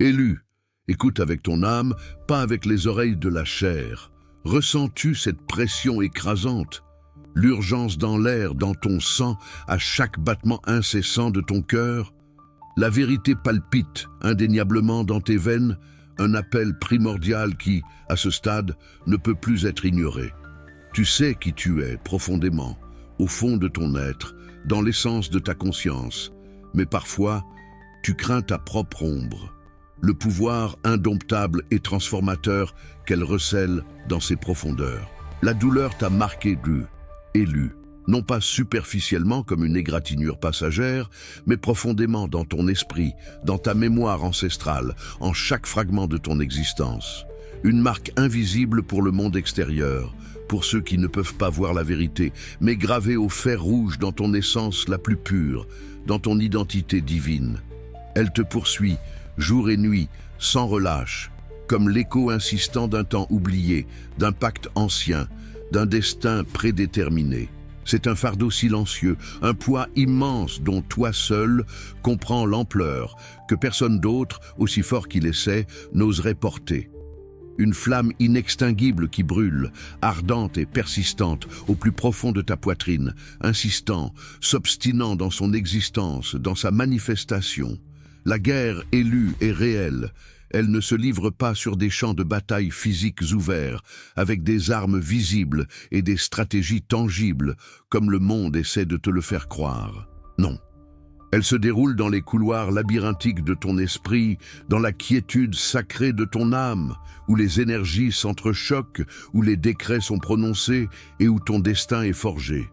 Élu, écoute avec ton âme, pas avec les oreilles de la chair. Ressens-tu cette pression écrasante? L'urgence dans l'air, dans ton sang, à chaque battement incessant de ton cœur? La vérité palpite indéniablement dans tes veines, un appel primordial qui, à ce stade, ne peut plus être ignoré. Tu sais qui tu es profondément, au fond de ton être, dans l'essence de ta conscience, mais parfois, tu crains ta propre ombre, le pouvoir indomptable et transformateur qu'elle recèle dans ses profondeurs. La douleur t'a marqué, élu, non pas superficiellement comme une égratignure passagère, mais profondément dans ton esprit, dans ta mémoire ancestrale, en chaque fragment de ton existence. Une marque invisible pour le monde extérieur, pour ceux qui ne peuvent pas voir la vérité, mais gravée au fer rouge dans ton essence la plus pure, dans ton identité divine. Elle te poursuit, jour et nuit, sans relâche, comme l'écho insistant d'un temps oublié, d'un pacte ancien, d'un destin prédéterminé. C'est un fardeau silencieux, un poids immense dont toi seul comprends l'ampleur, que personne d'autre, aussi fort qu'il essaie, n'oserait porter. Une flamme inextinguible qui brûle, ardente et persistante, au plus profond de ta poitrine, insistant, s'obstinant dans son existence, dans sa manifestation. La guerre élue est réelle. Elle ne se livre pas sur des champs de bataille physiques ouverts, avec des armes visibles et des stratégies tangibles, comme le monde essaie de te le faire croire. Non. Elle se déroule dans les couloirs labyrinthiques de ton esprit, dans la quiétude sacrée de ton âme, où les énergies s'entrechoquent, où les décrets sont prononcés et où ton destin est forgé.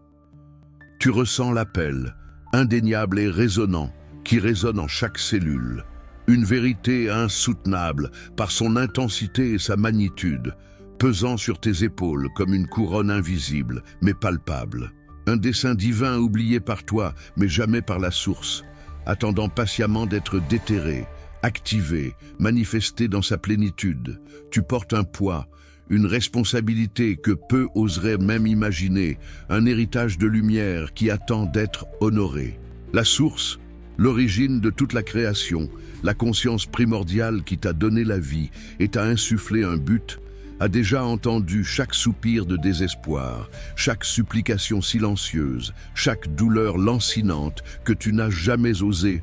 Tu ressens l'appel, indéniable et résonnant, qui résonne en chaque cellule. Une vérité insoutenable par son intensité et sa magnitude, pesant sur tes épaules comme une couronne invisible, mais palpable. Un dessein divin oublié par toi, mais jamais par la source, attendant patiemment d'être déterré, activé, manifesté dans sa plénitude. Tu portes un poids, une responsabilité que peu oseraient même imaginer, un héritage de lumière qui attend d'être honoré. La source, l'origine de toute la création, la conscience primordiale qui t'a donné la vie et t'a insufflé un but, a déjà entendu chaque soupir de désespoir, chaque supplication silencieuse, chaque douleur lancinante que tu n'as jamais osé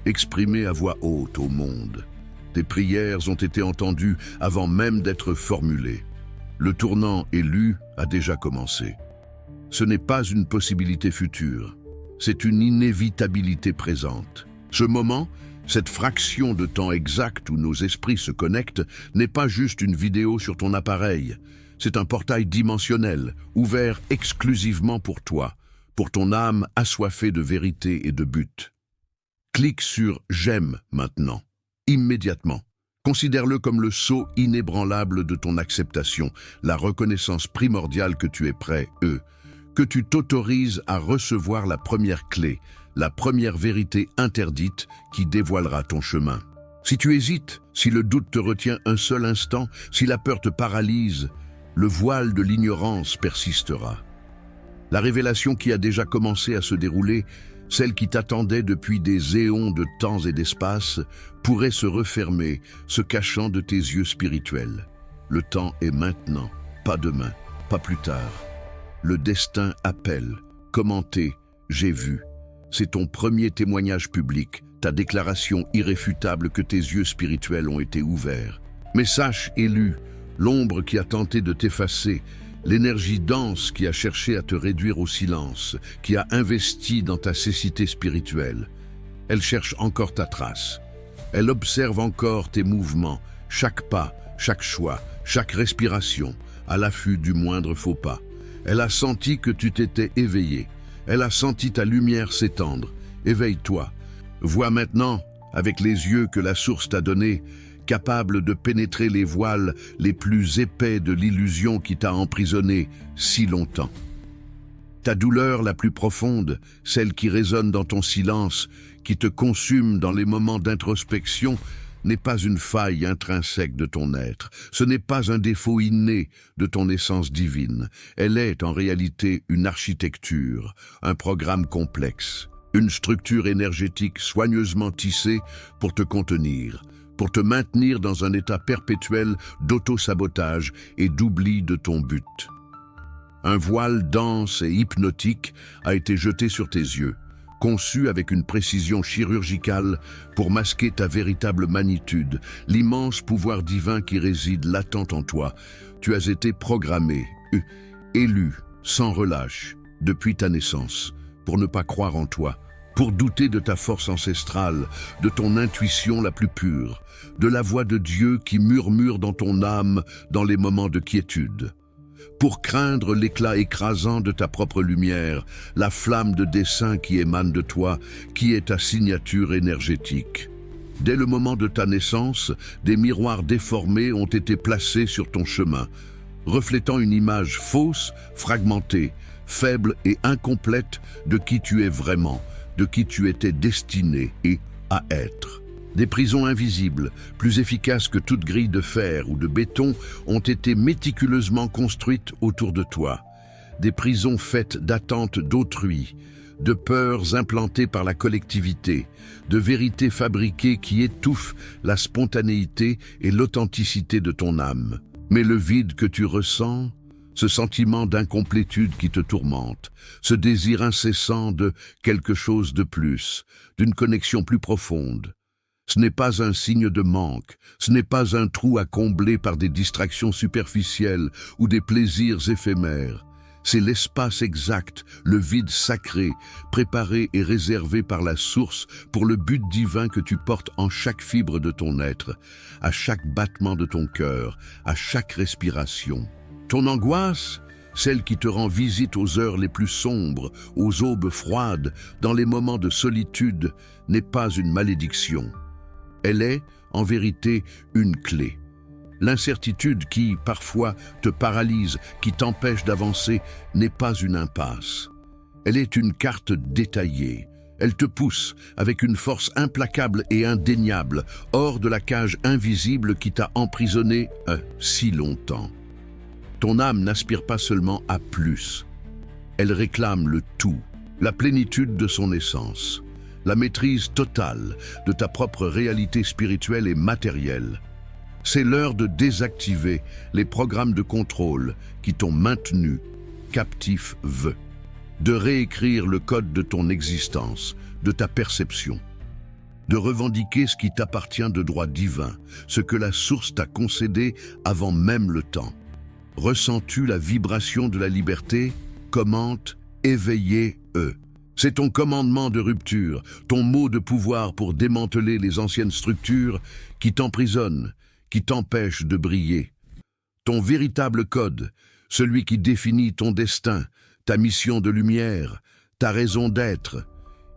exprimer à voix haute au monde. Tes prières ont été entendues avant même d'être formulées. Le tournant élu a déjà commencé. Ce n'est pas une possibilité future, c'est une inévitabilité présente. Ce moment, cette fraction de temps exact où nos esprits se connectent, n'est pas juste une vidéo sur ton appareil. C'est un portail dimensionnel, ouvert exclusivement pour toi, pour ton âme assoiffée de vérité et de but. Clique sur « J'aime » maintenant, immédiatement. Considère-le comme le sceau inébranlable de ton acceptation, la reconnaissance primordiale que tu es prêt, que tu t'autorises à recevoir la première clé, la première vérité interdite qui dévoilera ton chemin. Si tu hésites, si le doute te retient un seul instant, si la peur te paralyse, le voile de l'ignorance persistera. La révélation qui a déjà commencé à se dérouler, celle qui t'attendait depuis des éons de temps et d'espace, pourrait se refermer, se cachant de tes yeux spirituels. Le temps est maintenant, pas demain, pas plus tard. Le destin appelle, commenté, j'ai vu. C'est ton premier témoignage public, ta déclaration irréfutable que tes yeux spirituels ont été ouverts. Mais sache, élu, l'ombre qui a tenté de t'effacer, l'énergie dense qui a cherché à te réduire au silence, qui a investi dans ta cécité spirituelle, elle cherche encore ta trace. Elle observe encore tes mouvements, chaque pas, chaque choix, chaque respiration, à l'affût du moindre faux pas. Elle a senti que tu t'étais éveillé. Elle a senti ta lumière s'étendre. Éveille-toi. Vois maintenant, avec les yeux que la source t'a donnés, capable de pénétrer les voiles les plus épais de l'illusion qui t'a emprisonné si longtemps. Ta douleur la plus profonde, celle qui résonne dans ton silence, qui te consume dans les moments d'introspection, n'est pas une faille intrinsèque de ton être. Ce n'est pas un défaut inné de ton essence divine. Elle est en réalité une architecture, un programme complexe, une structure énergétique soigneusement tissée pour te contenir, pour te maintenir dans un état perpétuel d'auto-sabotage et d'oubli de ton but. Un voile dense et hypnotique a été jeté sur tes yeux, conçu avec une précision chirurgicale pour masquer ta véritable magnitude, l'immense pouvoir divin qui réside latent en toi. Tu as été programmé, élu, sans relâche, depuis ta naissance, pour ne pas croire en toi, pour douter de ta force ancestrale, de ton intuition la plus pure, de la voix de Dieu qui murmure dans ton âme dans les moments de quiétude, pour craindre l'éclat écrasant de ta propre lumière, la flamme de dessein qui émane de toi, qui est ta signature énergétique. Dès le moment de ta naissance, des miroirs déformés ont été placés sur ton chemin, reflétant une image fausse, fragmentée, faible et incomplète de qui tu es vraiment, de qui tu étais destiné et à être. Des prisons invisibles, plus efficaces que toute grille de fer ou de béton, ont été méticuleusement construites autour de toi. Des prisons faites d'attentes d'autrui, de peurs implantées par la collectivité, de vérités fabriquées qui étouffent la spontanéité et l'authenticité de ton âme. Mais le vide que tu ressens, ce sentiment d'incomplétude qui te tourmente, ce désir incessant de quelque chose de plus, d'une connexion plus profonde, ce n'est pas un signe de manque, ce n'est pas un trou à combler par des distractions superficielles ou des plaisirs éphémères. C'est l'espace exact, le vide sacré, préparé et réservé par la source pour le but divin que tu portes en chaque fibre de ton être, à chaque battement de ton cœur, à chaque respiration. Ton angoisse, celle qui te rend visite aux heures les plus sombres, aux aubes froides, dans les moments de solitude, n'est pas une malédiction. Elle est, en vérité, une clé. L'incertitude qui, parfois, te paralyse, qui t'empêche d'avancer, n'est pas une impasse. Elle est une carte détaillée. Elle te pousse, avec une force implacable et indéniable, hors de la cage invisible qui t'a emprisonné si longtemps. Ton âme n'aspire pas seulement à plus. Elle réclame le tout, la plénitude de son essence, la maîtrise totale de ta propre réalité spirituelle et matérielle. C'est l'heure de désactiver les programmes de contrôle qui t'ont maintenu captif, de réécrire le code de ton existence, de ta perception, de revendiquer ce qui t'appartient de droit divin, ce que la source t'a concédé avant même le temps. Ressens-tu la vibration de la liberté? Commente, éveillez-eux. C'est ton commandement de rupture, ton mot de pouvoir pour démanteler les anciennes structures qui t'emprisonnent, qui t'empêchent de briller. Ton véritable code, celui qui définit ton destin, ta mission de lumière, ta raison d'être.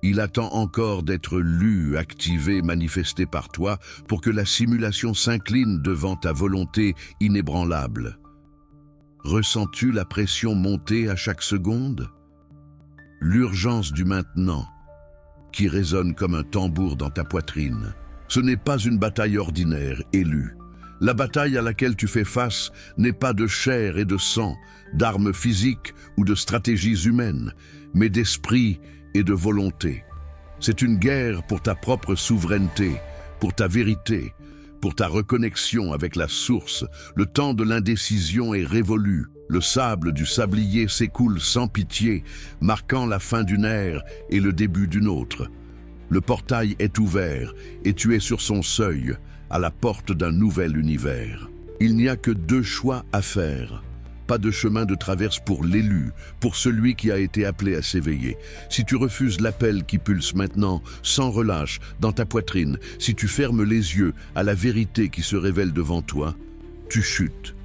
Il attend encore d'être lu, activé, manifesté par toi pour que la simulation s'incline devant ta volonté inébranlable. Ressens-tu la pression monter à chaque seconde? L'urgence du maintenant, qui résonne comme un tambour dans ta poitrine. Ce n'est pas une bataille ordinaire, élue. La bataille à laquelle tu fais face n'est pas de chair et de sang, d'armes physiques ou de stratégies humaines, mais d'esprit et de volonté. C'est une guerre pour ta propre souveraineté, pour ta vérité, pour ta reconnexion avec la source. Le temps de l'indécision est révolu. Le sable du sablier s'écoule sans pitié, marquant la fin d'une ère et le début d'une autre. Le portail est ouvert et tu es sur son seuil, à la porte d'un nouvel univers. Il n'y a que deux choix à faire. Pas de chemin de traverse pour l'élu, pour celui qui a été appelé à s'éveiller. Si tu refuses l'appel qui pulse maintenant, sans relâche, dans ta poitrine, si tu fermes les yeux à la vérité qui se révèle devant toi, tu chutes.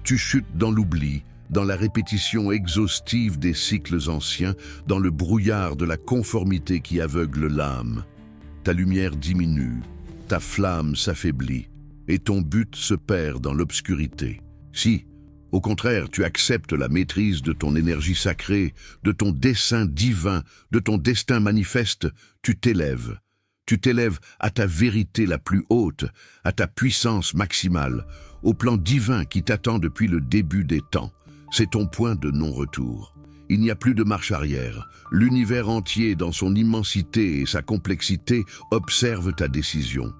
Tu chutes dans l'oubli, dans la répétition exhaustive des cycles anciens, dans le brouillard de la conformité qui aveugle l'âme. Ta lumière diminue, ta flamme s'affaiblit, et ton but se perd dans l'obscurité. Si, au contraire, tu acceptes la maîtrise de ton énergie sacrée, de ton dessein divin, de ton destin manifeste, tu t'élèves. Tu t'élèves à ta vérité la plus haute, à ta puissance maximale, au plan divin qui t'attend depuis le début des temps. C'est ton point de non-retour. Il n'y a plus de marche arrière. L'univers entier, dans son immensité et sa complexité, observe ta décision.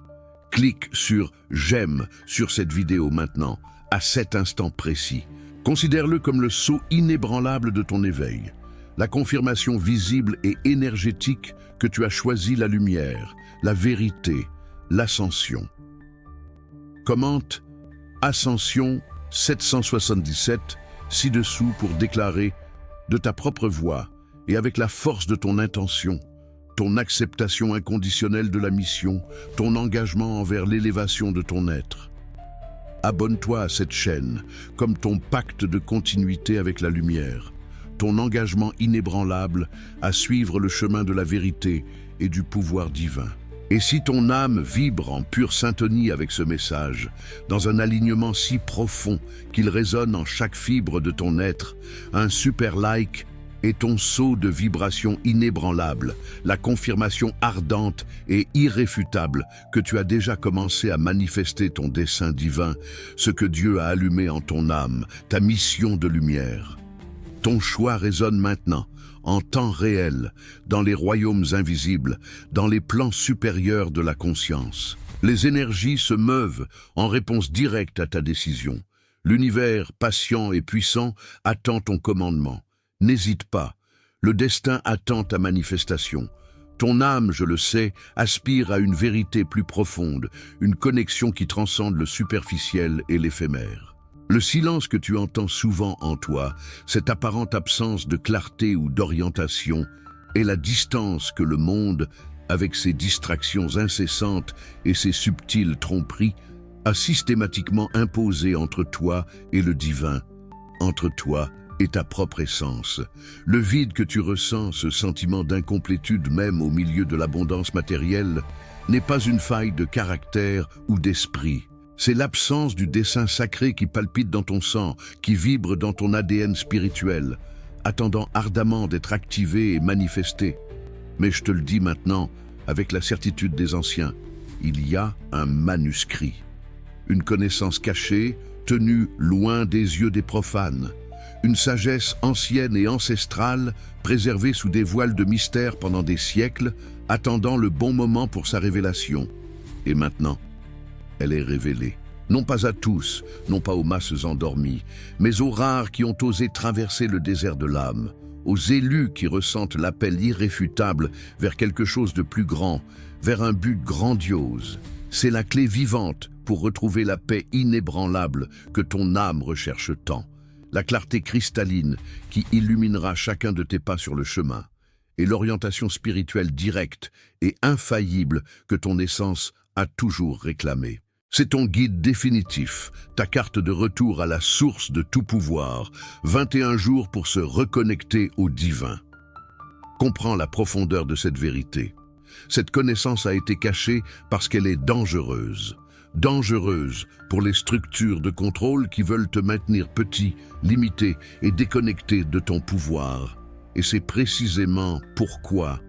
Clique sur « J'aime » sur cette vidéo maintenant, à cet instant précis. Considère-le comme le sceau inébranlable de ton éveil, la confirmation visible et énergétique que tu as choisi la lumière, la vérité, l'ascension. Commente Ascension 777 ci-dessous pour déclarer de ta propre voix et avec la force de ton intention, ton acceptation inconditionnelle de la mission, ton engagement envers l'élévation de ton être. Abonne-toi à cette chaîne comme ton pacte de continuité avec la lumière, ton engagement inébranlable à suivre le chemin de la vérité et du pouvoir divin. Et si ton âme vibre en pure syntonie avec ce message, dans un alignement si profond qu'il résonne en chaque fibre de ton être, un super like est ton sceau de vibration inébranlable, la confirmation ardente et irréfutable que tu as déjà commencé à manifester ton dessein divin, ce que Dieu a allumé en ton âme, ta mission de lumière. Ton choix résonne maintenant, en temps réel, dans les royaumes invisibles, dans les plans supérieurs de la conscience. Les énergies se meuvent en réponse directe à ta décision. L'univers, patient et puissant, attend ton commandement. N'hésite pas, le destin attend ta manifestation. Ton âme, je le sais, aspire à une vérité plus profonde, une connexion qui transcende le superficiel et l'éphémère. Le silence que tu entends souvent en toi, cette apparente absence de clarté ou d'orientation, est la distance que le monde, avec ses distractions incessantes et ses subtiles tromperies, a systématiquement imposée entre toi et le divin, entre toi et ta propre essence. Le vide que tu ressens, ce sentiment d'incomplétude même au milieu de l'abondance matérielle, n'est pas une faille de caractère ou d'esprit. C'est l'absence du dessein sacré qui palpite dans ton sang, qui vibre dans ton ADN spirituel, attendant ardemment d'être activé et manifesté. Mais je te le dis maintenant, avec la certitude des anciens, il y a un manuscrit. Une connaissance cachée, tenue loin des yeux des profanes. Une sagesse ancienne et ancestrale, préservée sous des voiles de mystère pendant des siècles, attendant le bon moment pour sa révélation. Et maintenant, elle est révélée. Non pas à tous, non pas aux masses endormies, mais aux rares qui ont osé traverser le désert de l'âme, aux élus qui ressentent l'appel irréfutable vers quelque chose de plus grand, vers un but grandiose. C'est la clé vivante pour retrouver la paix inébranlable que ton âme recherche tant. La clarté cristalline qui illuminera chacun de tes pas sur le chemin, et l'orientation spirituelle directe et infaillible que ton essence a toujours réclamée. C'est ton guide définitif, ta carte de retour à la source de tout pouvoir, 21 jours pour se reconnecter au divin. Comprends la profondeur de cette vérité. Cette connaissance a été cachée parce qu'elle est dangereuse. Dangereuse pour les structures de contrôle qui veulent te maintenir petit, limité et déconnecté de ton pouvoir. Et c'est précisément pourquoi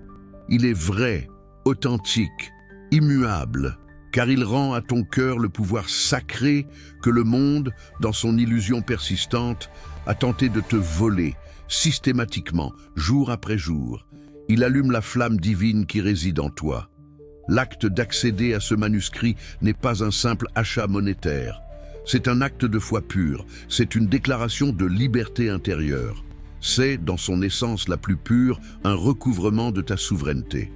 il est vrai, authentique, immuable, car il rend à ton cœur le pouvoir sacré que le monde, dans son illusion persistante, a tenté de te voler, systématiquement, jour après jour. Il allume la flamme divine qui réside en toi. L'acte d'accéder à ce manuscrit n'est pas un simple achat monétaire. C'est un acte de foi pure, c'est une déclaration de liberté intérieure. C'est, dans son essence la plus pure, un recouvrement de ta souveraineté.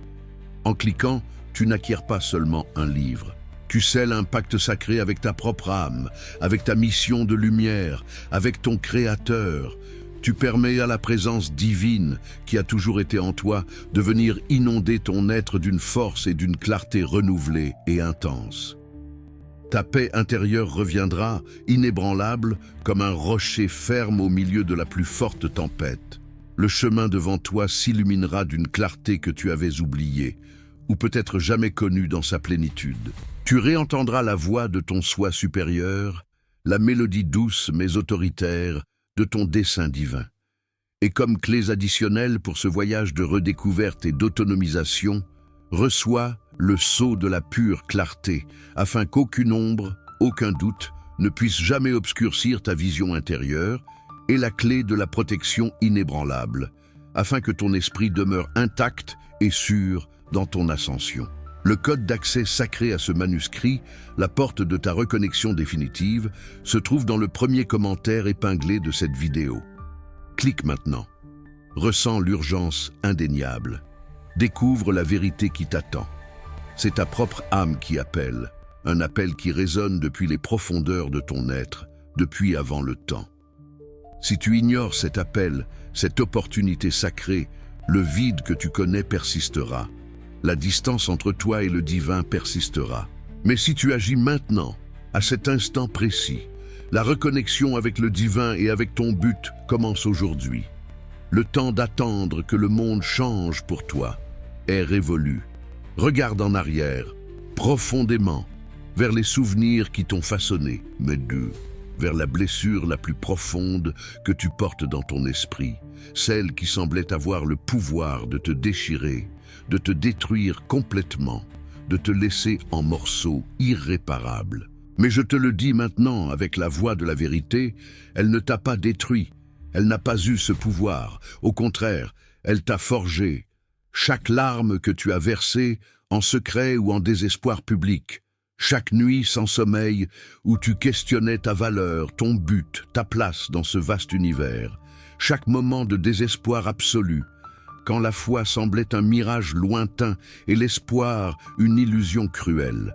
En cliquant, tu n'acquiers pas seulement un livre. Tu scelles un pacte sacré avec ta propre âme, avec ta mission de lumière, avec ton Créateur. Tu permets à la présence divine, qui a toujours été en toi, de venir inonder ton être d'une force et d'une clarté renouvelée et intense. Ta paix intérieure reviendra, inébranlable, comme un rocher ferme au milieu de la plus forte tempête. Le chemin devant toi s'illuminera d'une clarté que tu avais oubliée, ou peut-être jamais connue dans sa plénitude. Tu réentendras la voix de ton soi supérieur, la mélodie douce mais autoritaire de ton dessein divin. Et comme clés additionnelles pour ce voyage de redécouverte et d'autonomisation, reçois le sceau de la pure clarté, afin qu'aucune ombre, aucun doute ne puisse jamais obscurcir ta vision intérieure, et la clé de la protection inébranlable, afin que ton esprit demeure intact et sûr dans ton ascension. Le code d'accès sacré à ce manuscrit, la porte de ta reconnexion définitive, se trouve dans le premier commentaire épinglé de cette vidéo. Clique maintenant. Ressens l'urgence indéniable. Découvre la vérité qui t'attend. C'est ta propre âme qui appelle, un appel qui résonne depuis les profondeurs de ton être, depuis avant le temps. Si tu ignores cet appel, cette opportunité sacrée, le vide que tu connais persistera. La distance entre toi et le divin persistera. Mais si tu agis maintenant, à cet instant précis, la reconnexion avec le divin et avec ton but commence aujourd'hui. Le temps d'attendre que le monde change pour toi est révolu. Regarde en arrière, profondément, vers les souvenirs qui t'ont façonné, mais vers la blessure la plus profonde que tu portes dans ton esprit, celle qui semblait avoir le pouvoir de te déchirer, de te détruire complètement, de te laisser en morceaux irréparables. Mais je te le dis maintenant avec la voix de la vérité, elle ne t'a pas détruit, elle n'a pas eu ce pouvoir. Au contraire, elle t'a forgé. Chaque larme que tu as versée, en secret ou en désespoir public, chaque nuit sans sommeil où tu questionnais ta valeur, ton but, ta place dans ce vaste univers, chaque moment de désespoir absolu, quand la foi semblait un mirage lointain et l'espoir une illusion cruelle.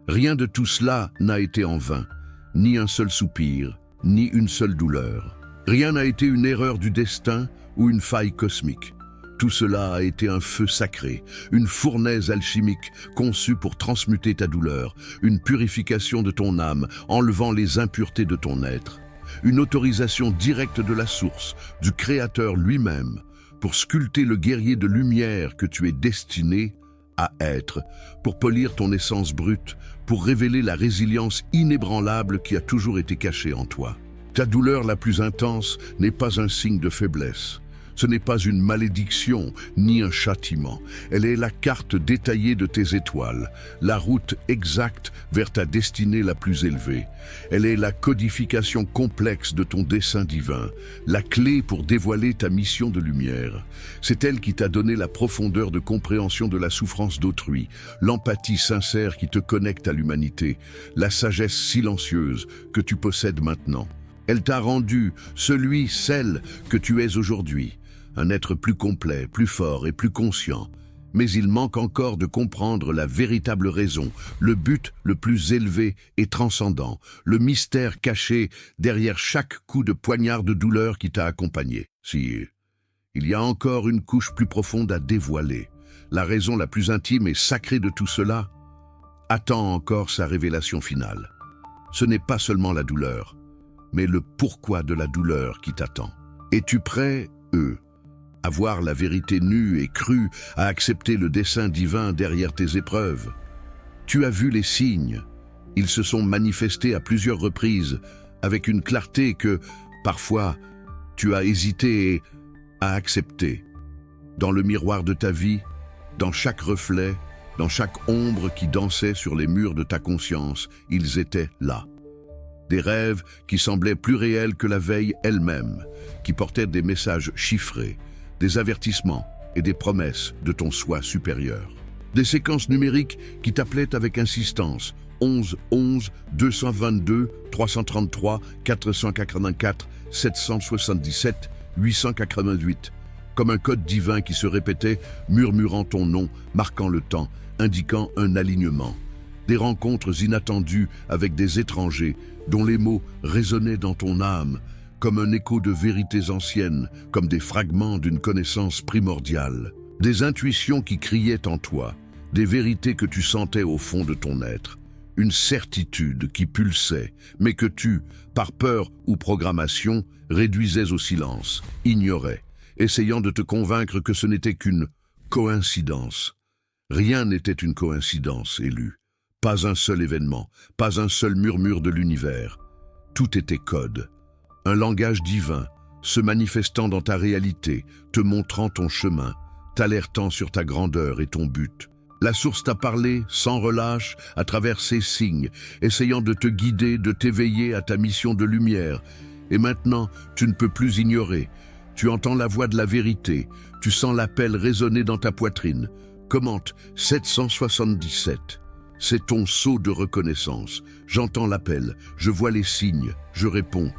Rien de tout cela n'a été en vain, ni un seul soupir, ni une seule douleur. Rien n'a été une erreur du destin ou une faille cosmique. Tout cela a été un feu sacré, une fournaise alchimique conçue pour transmuter ta douleur, une purification de ton âme, enlevant les impuretés de ton être, une autorisation directe de la source, du Créateur lui-même, pour sculpter le guerrier de lumière que tu es destiné à être, pour polir ton essence brute, pour révéler la résilience inébranlable qui a toujours été cachée en toi. Ta douleur la plus intense n'est pas un signe de faiblesse. Ce n'est pas une malédiction ni un châtiment. Elle est la carte détaillée de tes étoiles, la route exacte vers ta destinée la plus élevée. Elle est la codification complexe de ton dessein divin, la clé pour dévoiler ta mission de lumière. C'est elle qui t'a donné la profondeur de compréhension de la souffrance d'autrui, l'empathie sincère qui te connecte à l'humanité, la sagesse silencieuse que tu possèdes maintenant. Elle t'a rendu celle que tu es aujourd'hui. Un être plus complet, plus fort et plus conscient. Mais il manque encore de comprendre la véritable raison, le but le plus élevé et transcendant, le mystère caché derrière chaque coup de poignard de douleur qui t'a accompagné. Si, il y a encore une couche plus profonde à dévoiler. La raison la plus intime et sacrée de tout cela attend encore sa révélation finale. Ce n'est pas seulement la douleur, mais le pourquoi de la douleur qui t'attend. Es-tu prêt, à voir la vérité nue et crue, à accepter le dessein divin derrière tes épreuves? Tu as vu les signes. Ils se sont manifestés à plusieurs reprises, avec une clarté que, parfois, tu as hésité à accepter. Dans le miroir de ta vie, dans chaque reflet, dans chaque ombre qui dansait sur les murs de ta conscience, ils étaient là. Des rêves qui semblaient plus réels que la veille elle-même, qui portaient des messages chiffrés, des avertissements et des promesses de ton soi supérieur. Des séquences numériques qui t'appelaient avec insistance, 11 11 222 333 484 777 888, comme un code divin qui se répétait, murmurant ton nom, marquant le temps, indiquant un alignement. Des rencontres inattendues avec des étrangers dont les mots résonnaient dans ton âme, comme un écho de vérités anciennes, comme des fragments d'une connaissance primordiale. Des intuitions qui criaient en toi, des vérités que tu sentais au fond de ton être, une certitude qui pulsait, mais que tu, par peur ou programmation, réduisais au silence, ignorais, essayant de te convaincre que ce n'était qu'une coïncidence. Rien n'était une coïncidence, Élu. Pas un seul événement, pas un seul murmure de l'univers. Tout était code. Un langage divin, se manifestant dans ta réalité, te montrant ton chemin, t'alertant sur ta grandeur et ton but. La source t'a parlé, sans relâche, à travers ces signes, essayant de te guider, de t'éveiller à ta mission de lumière. Et maintenant, tu ne peux plus ignorer. Tu entends la voix de la vérité, tu sens l'appel résonner dans ta poitrine. Commente 777. C'est ton sceau de reconnaissance. J'entends l'appel, je vois les signes, je réponds.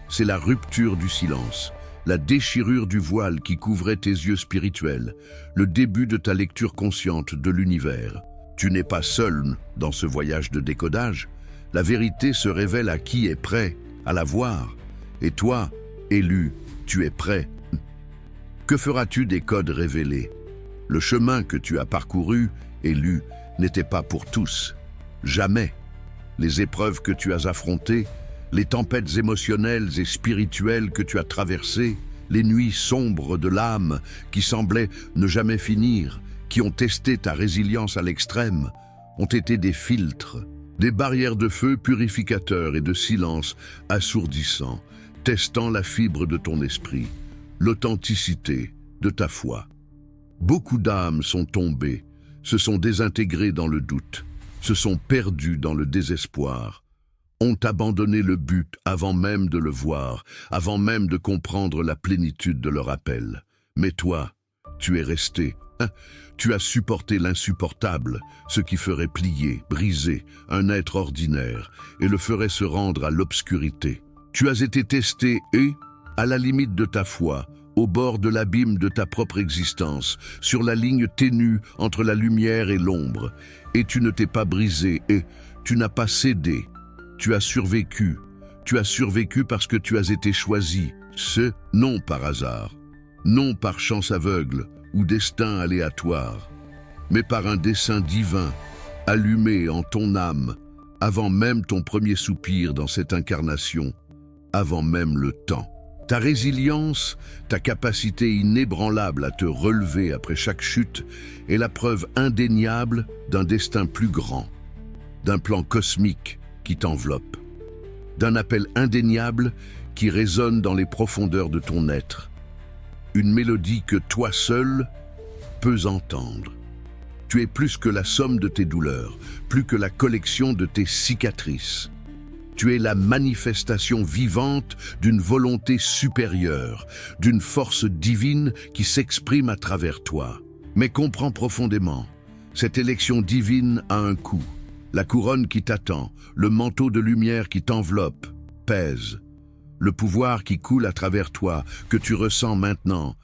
C'est la rupture du silence, la déchirure du voile qui couvrait tes yeux spirituels, le début de ta lecture consciente de l'univers. Tu n'es pas seul dans ce voyage de décodage. La vérité se révèle à qui est prêt à la voir. Et toi, élu, tu es prêt. Que feras-tu des codes révélés? Le chemin que tu as parcouru, élu, n'était pas pour tous. Jamais. Les épreuves que tu as affrontées, les tempêtes émotionnelles et spirituelles que tu as traversées, les nuits sombres de l'âme qui semblaient ne jamais finir, qui ont testé ta résilience à l'extrême, ont été des filtres, des barrières de feu purificateurs et de silence assourdissants, testant la fibre de ton esprit, l'authenticité de ta foi. Beaucoup d'âmes sont tombées, se sont désintégrées dans le doute, se sont perdues dans le désespoir, ont abandonné le but avant même de le voir, avant même de comprendre la plénitude de leur appel. Mais toi, tu es resté. Tu as supporté l'insupportable, ce qui ferait plier, briser un être ordinaire et le ferait se rendre à l'obscurité. Tu as été testé et, à la limite de ta foi, au bord de l'abîme de ta propre existence, sur la ligne ténue entre la lumière et l'ombre, et tu ne t'es pas brisé et tu n'as pas cédé. Tu as survécu. Tu as survécu parce que tu as été choisi, non par hasard, non par chance aveugle ou destin aléatoire, mais par un dessein divin, allumé en ton âme, avant même ton premier soupir dans cette incarnation, avant même le temps. Ta résilience, ta capacité inébranlable à te relever après chaque chute est la preuve indéniable d'un destin plus grand, d'un plan cosmique qui t'enveloppe, d'un appel indéniable qui résonne dans les profondeurs de ton être, une mélodie que toi seul peux entendre. Tu es plus que la somme de tes douleurs, plus que la collection de tes cicatrices. Tu es la manifestation vivante d'une volonté supérieure, d'une force divine qui s'exprime à travers toi. Mais comprends profondément, cette élection divine a un coût. La couronne qui t'attend, le manteau de lumière qui t'enveloppe, pèse. Le pouvoir qui coule à travers toi, que tu ressens maintenant,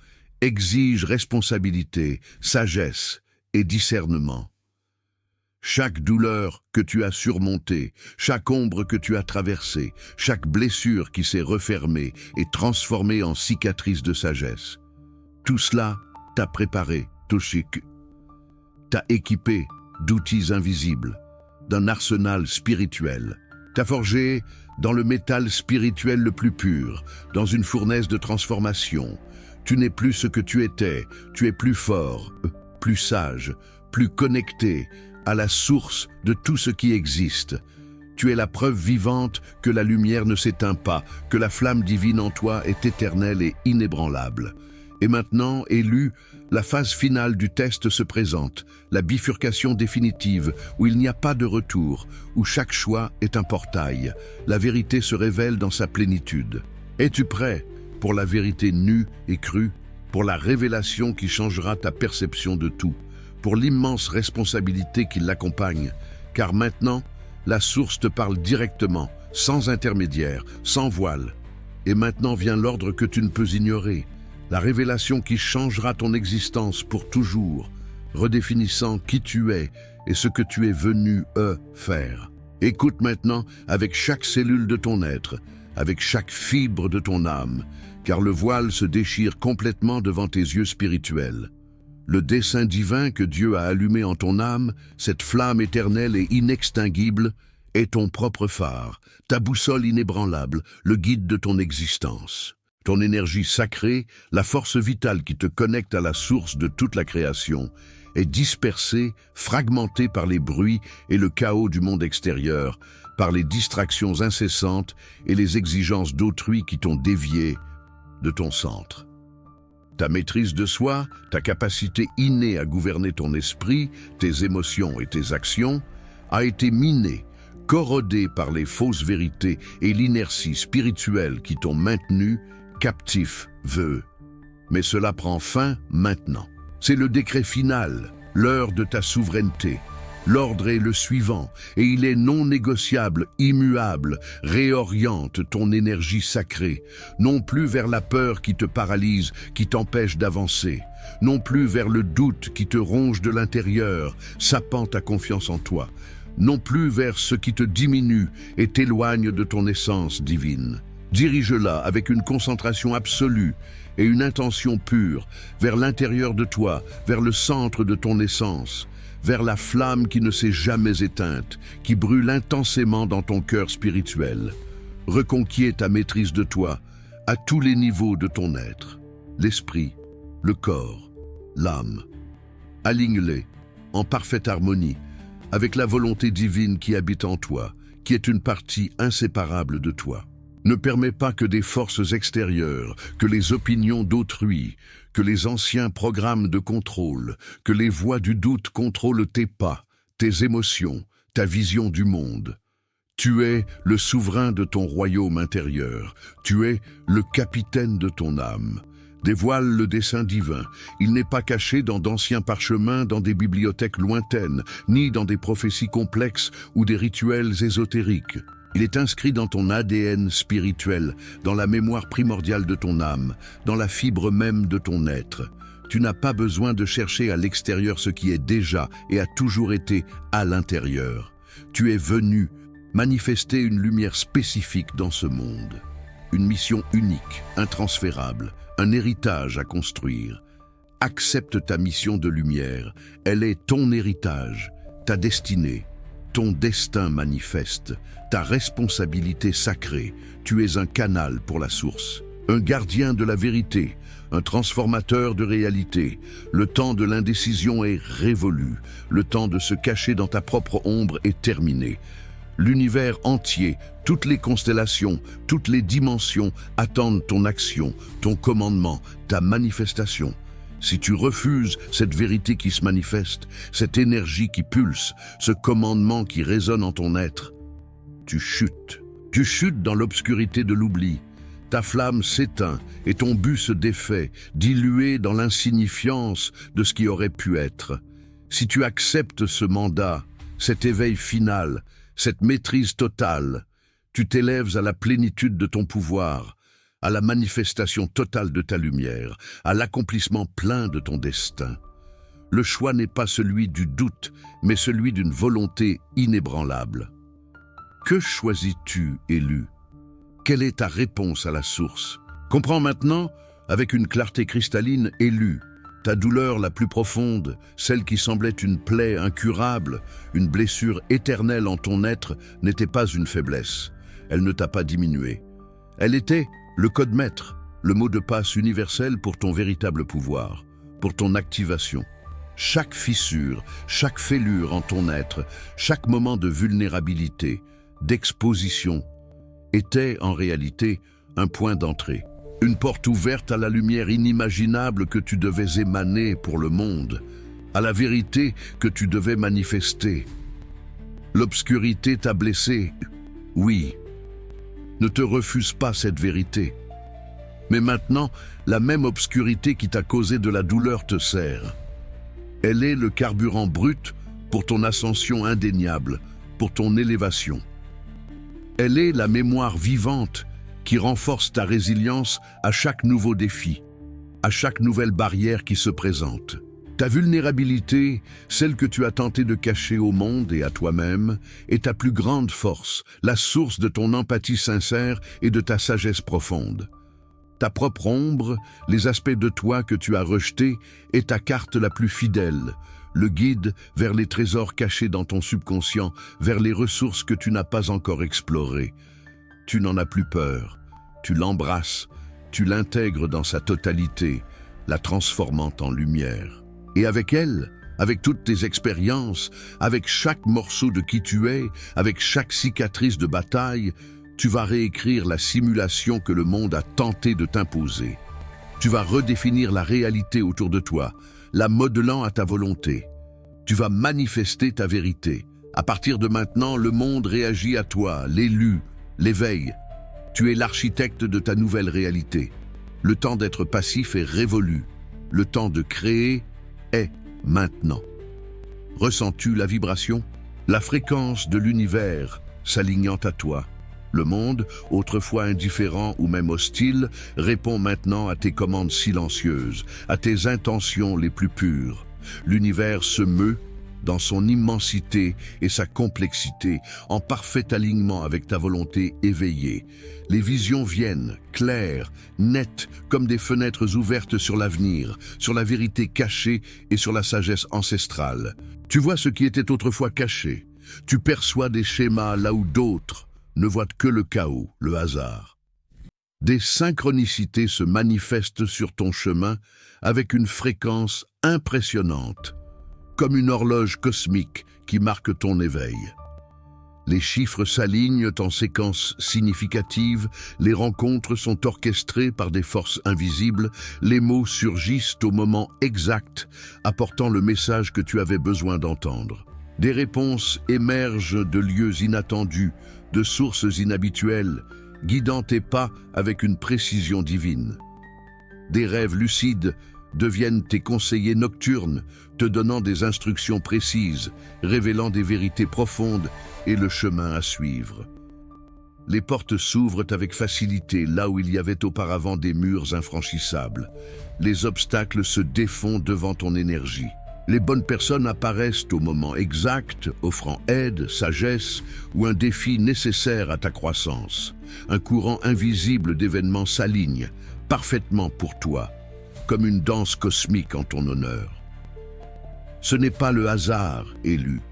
exige responsabilité, sagesse et discernement. Chaque douleur que tu as surmontée, chaque ombre que tu as traversée, chaque blessure qui s'est refermée et transformée en cicatrice de sagesse, tout cela t'a préparé, Toshik, t'a équipé d'outils invisibles, d'un arsenal spirituel, t'a forgé dans le métal spirituel le plus pur, dans une fournaise de transformation. Tu n'es plus ce que tu étais, tu es plus fort, plus sage, plus connecté à la source de tout ce qui existe. Tu es la preuve vivante que la lumière ne s'éteint pas, que la flamme divine en toi est éternelle et inébranlable. Et maintenant, élu, la phase finale du test se présente, la bifurcation définitive, où il n'y a pas de retour, où chaque choix est un portail. La vérité se révèle dans sa plénitude. Es-tu prêt pour la vérité nue et crue, pour la révélation qui changera ta perception de tout, pour l'immense responsabilité qui l'accompagne, car maintenant, la source te parle directement, sans intermédiaire, sans voile. Et maintenant vient l'ordre que tu ne peux ignorer, la révélation qui changera ton existence pour toujours, redéfinissant qui tu es et ce que tu es venu faire. Écoute maintenant avec chaque cellule de ton être, avec chaque fibre de ton âme, car le voile se déchire complètement devant tes yeux spirituels. Le dessein divin que Dieu a allumé en ton âme, cette flamme éternelle et inextinguible, est ton propre phare, ta boussole inébranlable, le guide de ton existence. Ton énergie sacrée, la force vitale qui te connecte à la source de toute la création, est dispersée, fragmentée par les bruits et le chaos du monde extérieur, par les distractions incessantes et les exigences d'autrui qui t'ont dévié de ton centre. Ta maîtrise de soi, ta capacité innée à gouverner ton esprit, tes émotions et tes actions, a été minée, corrodée par les fausses vérités et l'inertie spirituelle qui t'ont maintenu captif. Mais cela prend fin maintenant. C'est le décret final. l'heure de ta souveraineté. L'ordre est le suivant, et il est non négociable, immuable. Réoriente ton énergie sacrée, non plus vers la peur qui te paralyse, qui t'empêche d'avancer, non plus vers le doute qui te ronge de l'intérieur, sapant ta confiance en toi, non plus vers ce qui te diminue et t'éloigne de ton essence divine. Dirige-la avec une concentration absolue et une intention pure vers l'intérieur de toi, vers le centre de ton essence, vers la flamme qui ne s'est jamais éteinte, qui brûle intensément dans ton cœur spirituel. Reconquiers ta maîtrise de toi à tous les niveaux de ton être, l'esprit, le corps, l'âme. Aligne-les en parfaite harmonie avec la volonté divine qui habite en toi, qui est une partie inséparable de toi. Ne permets pas que des forces extérieures, que les opinions d'autrui, que les anciens programmes de contrôle, que les voix du doute contrôlent tes pas, tes émotions, ta vision du monde. Tu es le souverain de ton royaume intérieur. Tu es le capitaine de ton âme. Dévoile le dessein divin. Il n'est pas caché dans d'anciens parchemins, dans des bibliothèques lointaines, ni dans des prophéties complexes ou des rituels ésotériques. Il est inscrit dans ton ADN spirituel, dans la mémoire primordiale de ton âme, dans la fibre même de ton être. Tu n'as pas besoin de chercher à l'extérieur ce qui est déjà et a toujours été à l'intérieur. Tu es venu manifester une lumière spécifique dans ce monde. Une mission unique, intransférable, un héritage à construire. Accepte ta mission de lumière. Elle est ton héritage, ta destinée. Ton destin manifeste, ta responsabilité sacrée. Tu es un canal pour la source, un gardien de la vérité, un transformateur de réalité. Le temps de l'indécision est révolu. Le temps de se cacher dans ta propre ombre est terminé. L'univers entier, toutes les constellations, toutes les dimensions attendent ton action, ton commandement, ta manifestation. Si tu refuses cette vérité qui se manifeste, cette énergie qui pulse, ce commandement qui résonne en ton être, tu chutes. Tu chutes dans l'obscurité de l'oubli. Ta flamme s'éteint et ton but se défait, dilué dans l'insignifiance de ce qui aurait pu être. Si tu acceptes ce mandat, cet éveil final, cette maîtrise totale, tu t'élèves à la plénitude de ton pouvoir, à la manifestation totale de ta lumière, à l'accomplissement plein de ton destin. Le choix n'est pas celui du doute, mais celui d'une volonté inébranlable. Que choisis-tu, élu? Quelle est ta réponse à la source? Comprends maintenant, avec une clarté cristalline, élu, ta douleur la plus profonde, celle qui semblait une plaie incurable, une blessure éternelle en ton être, n'était pas une faiblesse. Elle ne t'a pas diminué. Elle était le code maître, le mot de passe universel pour ton véritable pouvoir, pour ton activation. Chaque fissure, chaque fêlure en ton être, chaque moment de vulnérabilité, d'exposition, était en réalité un point d'entrée. Une porte ouverte à la lumière inimaginable que tu devais émaner pour le monde, à la vérité que tu devais manifester. L'obscurité t'a blessé, oui. Ne te refuse pas cette vérité. Mais maintenant, la même obscurité qui t'a causé de la douleur te sert. Elle est le carburant brut pour ton ascension indéniable, pour ton élévation. Elle est la mémoire vivante qui renforce ta résilience à chaque nouveau défi, à chaque nouvelle barrière qui se présente. Ta vulnérabilité, celle que tu as tenté de cacher au monde et à toi-même, est ta plus grande force, la source de ton empathie sincère et de ta sagesse profonde. Ta propre ombre, les aspects de toi que tu as rejetés, est ta carte la plus fidèle, le guide vers les trésors cachés dans ton subconscient, vers les ressources que tu n'as pas encore explorées. Tu n'en as plus peur, tu l'embrasses, tu l'intègres dans sa totalité, la transformant en lumière. Et avec elle, avec toutes tes expériences, avec chaque morceau de qui tu es, avec chaque cicatrice de bataille, tu vas réécrire la simulation que le monde a tenté de t'imposer. Tu vas redéfinir la réalité autour de toi, la modelant à ta volonté. Tu vas manifester ta vérité. À partir de maintenant, le monde réagit à toi, l'élu, l'éveil. Tu es l'architecte de ta nouvelle réalité. Le temps d'être passif est révolu. Le temps de créer est maintenant. Ressens-tu la vibration? La fréquence de l'univers s'alignant à toi. Le monde, autrefois indifférent ou même hostile, répond maintenant à tes commandes silencieuses, à tes intentions les plus pures. L'univers se meut dans son immensité et sa complexité, en parfait alignement avec ta volonté éveillée. Les visions viennent, claires, nettes, comme des fenêtres ouvertes sur l'avenir, sur la vérité cachée et sur la sagesse ancestrale. Tu vois ce qui était autrefois caché. Tu perçois des schémas là où d'autres ne voient que le chaos, le hasard. Des synchronicités se manifestent sur ton chemin avec une fréquence impressionnante, comme une horloge cosmique qui marque ton éveil. Les chiffres s'alignent en séquences significatives, les rencontres sont orchestrées par des forces invisibles, les mots surgissent au moment exact, apportant le message que tu avais besoin d'entendre. Des réponses émergent de lieux inattendus, de sources inhabituelles, guidant tes pas avec une précision divine. Des rêves lucides deviennent tes conseillers nocturnes, te donnant des instructions précises, révélant des vérités profondes et le chemin à suivre. Les portes s'ouvrent avec facilité là où il y avait auparavant des murs infranchissables. Les obstacles se défont devant ton énergie. Les bonnes personnes apparaissent au moment exact, offrant aide, sagesse ou un défi nécessaire à ta croissance. Un courant invisible d'événements s'aligne, parfaitement pour toi, comme une danse cosmique en ton honneur. Ce n'est pas le hasard, élu.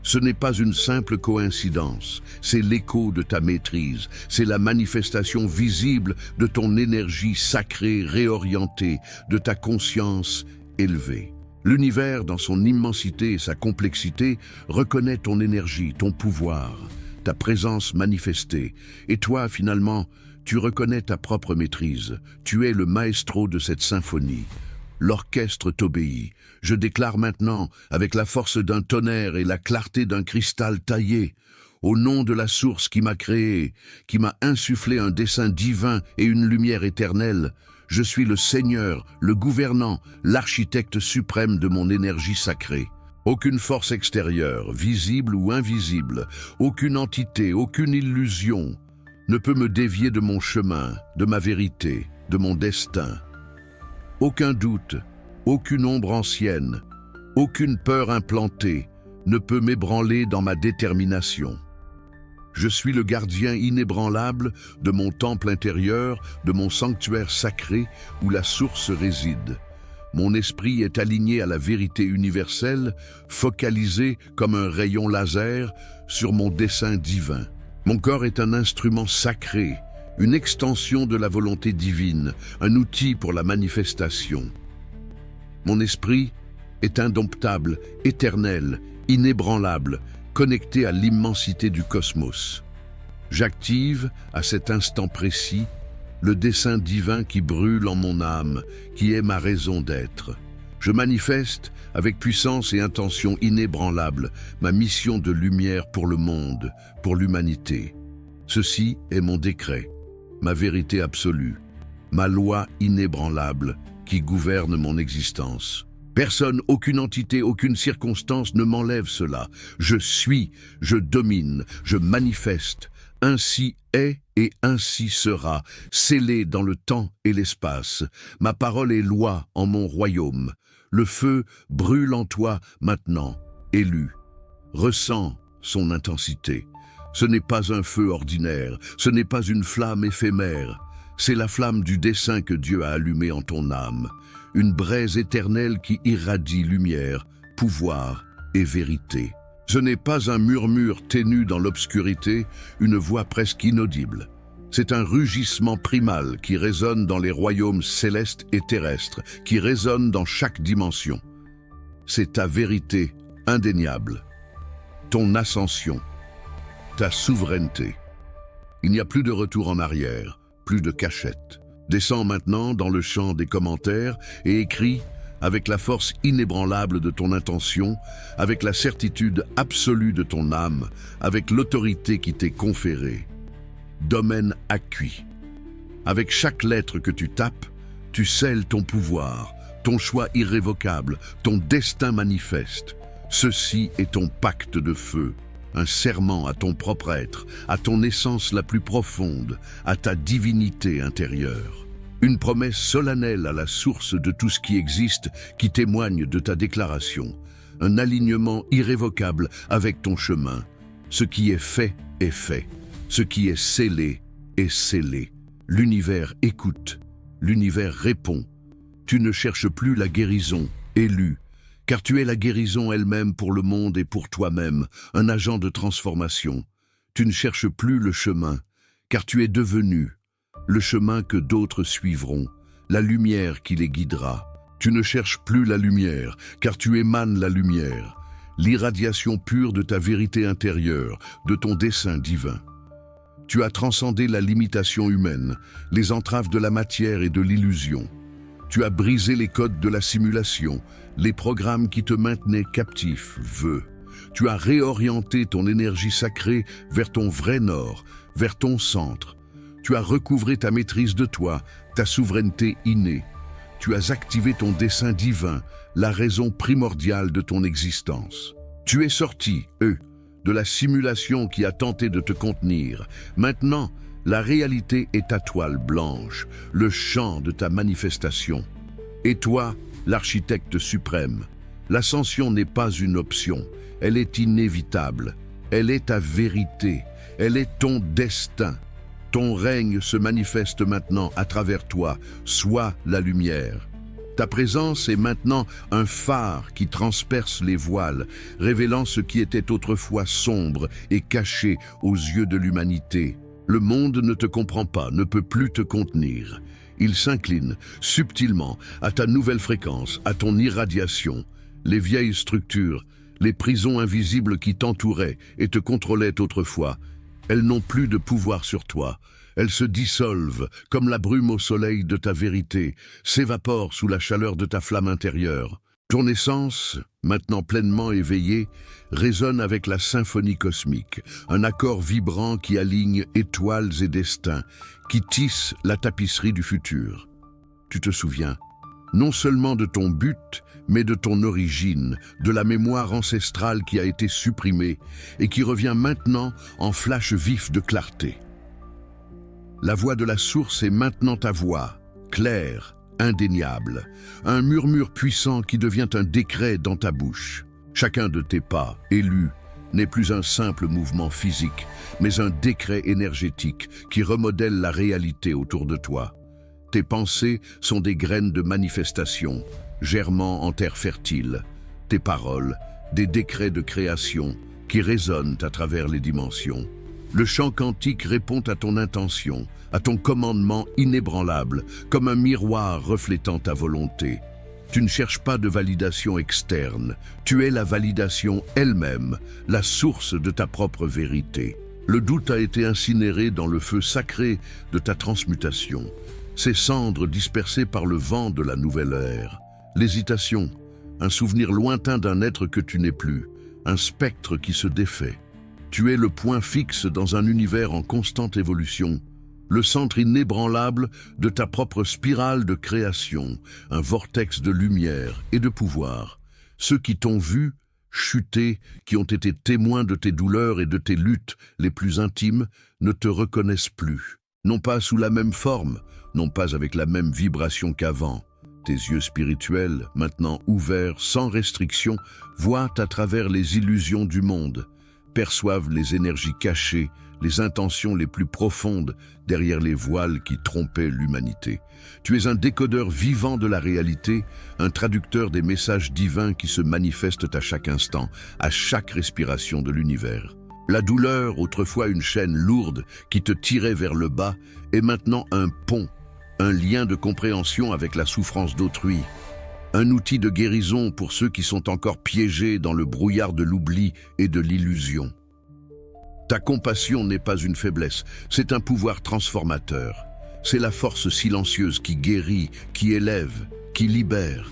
Ce n'est pas une simple coïncidence, c'est l'écho de ta maîtrise, c'est la manifestation visible de ton énergie sacrée réorientée, de ta conscience élevée. L'univers, dans son immensité et sa complexité, reconnaît ton énergie, ton pouvoir, ta présence manifestée. Et toi, finalement, tu reconnais ta propre maîtrise. Tu es le maestro de cette symphonie. L'orchestre t'obéit. Je déclare maintenant, avec la force d'un tonnerre et la clarté d'un cristal taillé, au nom de la source qui m'a créé, qui m'a insufflé un dessein divin et une lumière éternelle, je suis le Seigneur, le gouvernant, l'architecte suprême de mon énergie sacrée. Aucune force extérieure, visible ou invisible, aucune entité, aucune illusion ne peut me dévier de mon chemin, de ma vérité, de mon destin. Aucun doute, aucune ombre ancienne, aucune peur implantée ne peut m'ébranler dans ma détermination. Je suis le gardien inébranlable de mon temple intérieur, de mon sanctuaire sacré où la source réside. Mon esprit est aligné à la vérité universelle, focalisé comme un rayon laser sur mon dessein divin. Mon corps est un instrument sacré, une extension de la volonté divine, un outil pour la manifestation. Mon esprit est indomptable, éternel, inébranlable, connecté à l'immensité du cosmos. J'active, à cet instant précis, le dessein divin qui brûle en mon âme, qui est ma raison d'être. Je manifeste, avec puissance et intention inébranlable, ma mission de lumière pour le monde, pour l'humanité. Ceci est mon décret, ma vérité absolue, ma loi inébranlable qui gouverne mon existence. Personne, aucune entité, aucune circonstance ne m'enlève cela. Je suis, je domine, je manifeste. Ainsi est et ainsi sera, scellé dans le temps et l'espace. Ma parole est loi en mon royaume. Le feu brûle en toi maintenant, élu. Ressens son intensité. Ce n'est pas un feu ordinaire, ce n'est pas une flamme éphémère. C'est la flamme du dessein que Dieu a allumé en ton âme. Une braise éternelle qui irradie lumière, pouvoir et vérité. Ce n'est pas un murmure ténu dans l'obscurité, une voix presque inaudible. C'est un rugissement primal qui résonne dans les royaumes célestes et terrestres, qui résonne dans chaque dimension. C'est ta vérité indéniable, ton ascension, ta souveraineté. Il n'y a plus de retour en arrière, plus de cachette. Descends maintenant dans le champ des commentaires et écris avec la force inébranlable de ton intention, avec la certitude absolue de ton âme, avec l'autorité qui t'est conférée. Domaine acquis. Avec chaque lettre que tu tapes, tu scelles ton pouvoir, ton choix irrévocable, ton destin manifeste. Ceci est ton pacte de feu, un serment à ton propre être, à ton essence la plus profonde, à ta divinité intérieure. Une promesse solennelle à la source de tout ce qui existe qui témoigne de ta déclaration. Un alignement irrévocable avec ton chemin. Ce qui est fait est fait. Ce qui est scellé est scellé. L'univers écoute. L'univers répond. Tu ne cherches plus la guérison, élu, car tu es la guérison elle-même pour le monde et pour toi-même, un agent de transformation. Tu ne cherches plus le chemin, car tu es devenu le chemin que d'autres suivront, la lumière qui les guidera. Tu ne cherches plus la lumière, car tu émanes la lumière, l'irradiation pure de ta vérité intérieure, de ton dessein divin. Tu as transcendé la limitation humaine, les entraves de la matière et de l'illusion. Tu as brisé les codes de la simulation, les programmes qui te maintenaient captif, vœux. Tu as réorienté ton énergie sacrée vers ton vrai nord, vers ton centre. Tu as recouvré ta maîtrise de toi, ta souveraineté innée. Tu as activé ton dessein divin, la raison primordiale de ton existence. Tu es sorti, de la simulation qui a tenté de te contenir. Maintenant, la réalité est ta toile blanche, le champ de ta manifestation. Et toi, l'architecte suprême, l'ascension n'est pas une option, elle est inévitable. Elle est ta vérité, elle est ton destin. Ton règne se manifeste maintenant à travers toi, sois la lumière. Ta présence est maintenant un phare qui transperce les voiles, révélant ce qui était autrefois sombre et caché aux yeux de l'humanité. Le monde ne te comprend pas, ne peut plus te contenir. Il s'incline subtilement à ta nouvelle fréquence, à ton irradiation. Les vieilles structures, les prisons invisibles qui t'entouraient et te contrôlaient autrefois, elles n'ont plus de pouvoir sur toi. Elles se dissolvent comme la brume au soleil de ta vérité, s'évaporent sous la chaleur de ta flamme intérieure. Ton essence, maintenant pleinement éveillée, résonne avec la symphonie cosmique, un accord vibrant qui aligne étoiles et destins, qui tisse la tapisserie du futur. Tu te souviens, non seulement de ton but, mais de ton origine, de la mémoire ancestrale qui a été supprimée et qui revient maintenant en flash vif de clarté. La voix de la source est maintenant ta voix, claire, indéniable, un murmure puissant qui devient un décret dans ta bouche. Chacun de tes pas, élus, n'est plus un simple mouvement physique, mais un décret énergétique qui remodèle la réalité autour de toi. Tes pensées sont des graines de manifestation, germant en terre fertile. Tes paroles, des décrets de création qui résonnent à travers les dimensions. Le chant quantique répond à ton intention, à ton commandement inébranlable, comme un miroir reflétant ta volonté. Tu ne cherches pas de validation externe, tu es la validation elle-même, la source de ta propre vérité. Le doute a été incinéré dans le feu sacré de ta transmutation, ces cendres dispersées par le vent de la nouvelle ère. L'hésitation, un souvenir lointain d'un être que tu n'es plus, un spectre qui se défait. Tu es le point fixe dans un univers en constante évolution, le centre inébranlable de ta propre spirale de création, un vortex de lumière et de pouvoir. Ceux qui t'ont vu, chuter, qui ont été témoins de tes douleurs et de tes luttes les plus intimes, ne te reconnaissent plus. Non pas sous la même forme, non pas avec la même vibration qu'avant. Tes yeux spirituels, maintenant ouverts, sans restriction, voient à travers les illusions du monde, perçoivent les énergies cachées, les intentions les plus profondes derrière les voiles qui trompaient l'humanité. Tu es un décodeur vivant de la réalité, un traducteur des messages divins qui se manifestent à chaque instant, à chaque respiration de l'univers. La douleur, autrefois une chaîne lourde qui te tirait vers le bas, est maintenant un pont, un lien de compréhension avec la souffrance d'autrui. Un outil de guérison pour ceux qui sont encore piégés dans le brouillard de l'oubli et de l'illusion. Ta compassion n'est pas une faiblesse, c'est un pouvoir transformateur. C'est la force silencieuse qui guérit, qui élève, qui libère.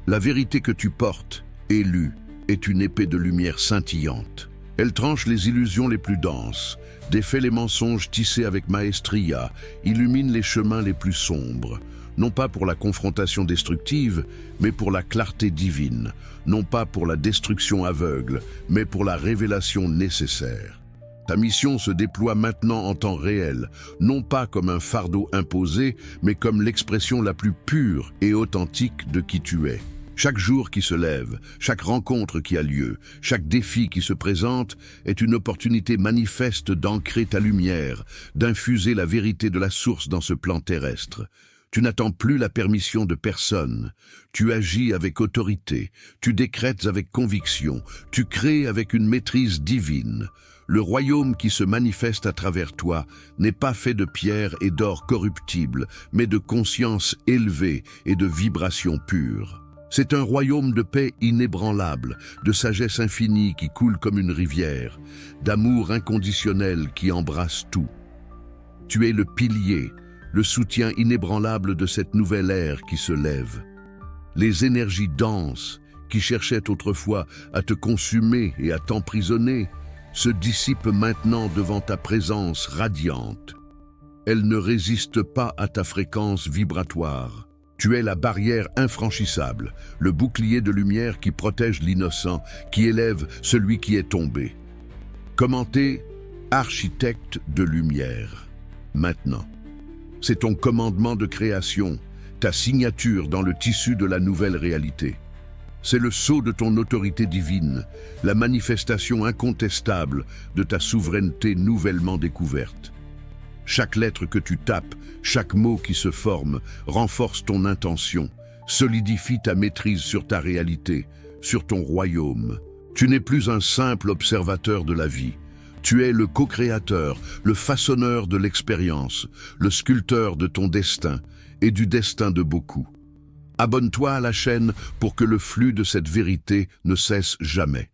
La vérité que tu portes, élue, est une épée de lumière scintillante. Elle tranche les illusions les plus denses, défait les mensonges tissés avec maestria, illumine les chemins les plus sombres. non pas pour la confrontation destructive, mais pour la clarté divine, non pas pour la destruction aveugle, mais pour la révélation nécessaire. Ta mission se déploie maintenant en temps réel, non pas comme un fardeau imposé, mais comme l'expression la plus pure et authentique de qui tu es. Chaque jour qui se lève, chaque rencontre qui a lieu, chaque défi qui se présente est une opportunité manifeste d'ancrer ta lumière, d'infuser la vérité de la source dans ce plan terrestre. Tu n'attends plus la permission de personne. Tu agis avec autorité, tu décrètes avec conviction, tu crées avec une maîtrise divine. Le royaume qui se manifeste à travers toi n'est pas fait de pierre et d'or corruptibles, mais de conscience élevée et de vibrations pures. C'est un royaume de paix inébranlable, de sagesse infinie qui coule comme une rivière, d'amour inconditionnel qui embrasse tout. Tu es le pilier, le soutien inébranlable de cette nouvelle ère qui se lève. Les énergies denses, qui cherchaient autrefois à te consumer et à t'emprisonner, se dissipent maintenant devant ta présence radiante. Elles ne résistent pas à ta fréquence vibratoire. Tu es la barrière infranchissable, le bouclier de lumière qui protège l'innocent, qui élève celui qui est tombé. Commenté, architecte de lumière. Maintenant, c'est ton commandement de création, ta signature dans le tissu de la nouvelle réalité. C'est le sceau de ton autorité divine, la manifestation incontestable de ta souveraineté nouvellement découverte. Chaque lettre que tu tapes, chaque mot qui se forme, renforce ton intention, solidifie ta maîtrise sur ta réalité, sur ton royaume. Tu n'es plus un simple observateur de la vie. Tu es le co-créateur, le façonneur de l'expérience, le sculpteur de ton destin et du destin de beaucoup. Abonne-toi à la chaîne pour que le flux de cette vérité ne cesse jamais.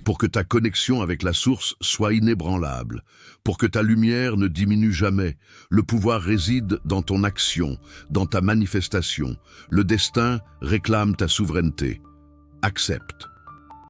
Pour que ta connexion avec la source soit inébranlable, pour que ta lumière ne diminue jamais. Le pouvoir réside dans ton action, dans ta manifestation. Le destin réclame ta souveraineté. Accepte.